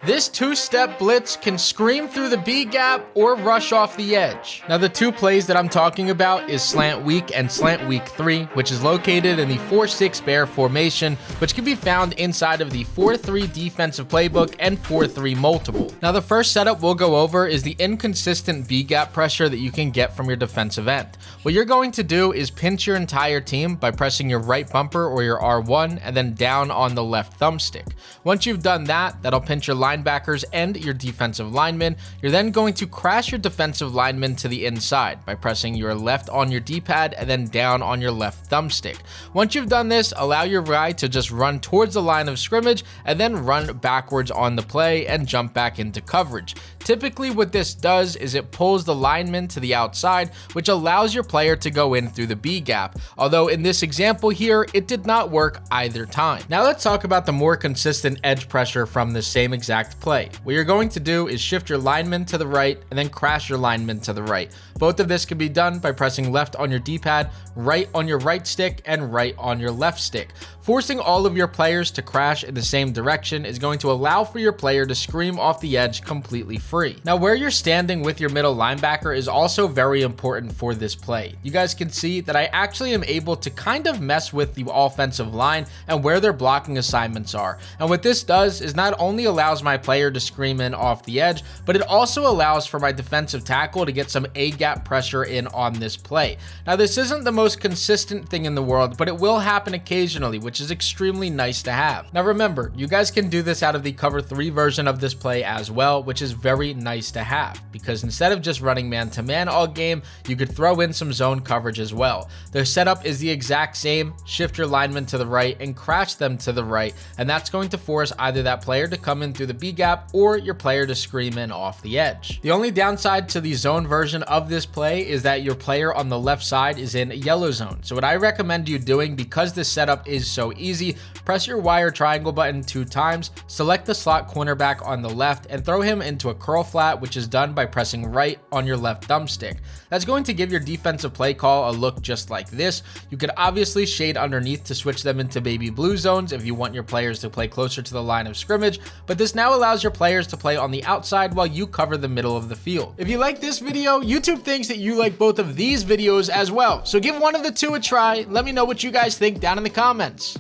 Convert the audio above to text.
This two-step blitz can scream through the B-gap or rush off the edge. Now the two plays that I'm talking about is slant weak and slant weak 3, which is located in the 4-6 bear formation, which can be found inside of the 4-3 defensive playbook and 4-3 multiple. Now the first setup we'll go over is the inconsistent B-gap pressure that you can get from your defensive end. What you're going to do is pinch your entire team by pressing your right bumper or your R1 and then down on the left thumbstick. Once you've done that, that'll pinch your linebackers and your defensive linemen. You're then going to crash your defensive linemen to the inside by pressing your left on your D-pad and then down on your left thumbstick. Once you've done this, allow your guy to just run towards the line of scrimmage and then run backwards on the play and jump back into coverage. Typically what this does is it pulls the lineman to the outside, which allows your player to go in through the B gap. Although in this example here, it did not work either time. Now let's talk about the more consistent edge pressure from the same exact play. What you're going to do is shift your lineman to the right and then crash your lineman to the right. Both of this can be done by pressing left on your D-pad, right on your right stick, and right on your left stick. Forcing all of your players to crash in the same direction is going to allow for your player to scream off the edge completely free. Now where you're standing with your middle linebacker is also very important for this play. You guys can see that I actually am able to kind of mess with the offensive line and where their blocking assignments are. And what this does is not only allows my player to scream in off the edge, but it also allows for my defensive tackle to get some A-gap pressure in on this play. Now this isn't the most consistent thing in the world, but it will happen occasionally, which is extremely nice to have. Now remember, you guys can do this out of the cover 3 version of this play as well, which is very nice to have, because instead of just running man-to-man all game, you could throw in some zone coverage as well. Their setup is the exact same: shift your lineman to the right and crash them to the right, and that's going to force either that player to come in through the B-gap or your player to scream in off the edge. The only downside to the zone version of this play is that your player on the left side is in yellow zone. So what I recommend you doing, because this setup is so easy, press your wire triangle button 2 times, select the slot cornerback on the left, and throw him into a curl flat, which is done by pressing right on your left thumbstick. That's going to give your defensive play call a look just like this. You could obviously shade underneath to switch them into baby blue zones if you want your players to play closer to the line of scrimmage, but this now allows your players to play on the outside while you cover the middle of the field. If you like this video, YouTube thinks that you like both of these videos as well, so give one of the two a try. Let me know what you guys think down in the comments.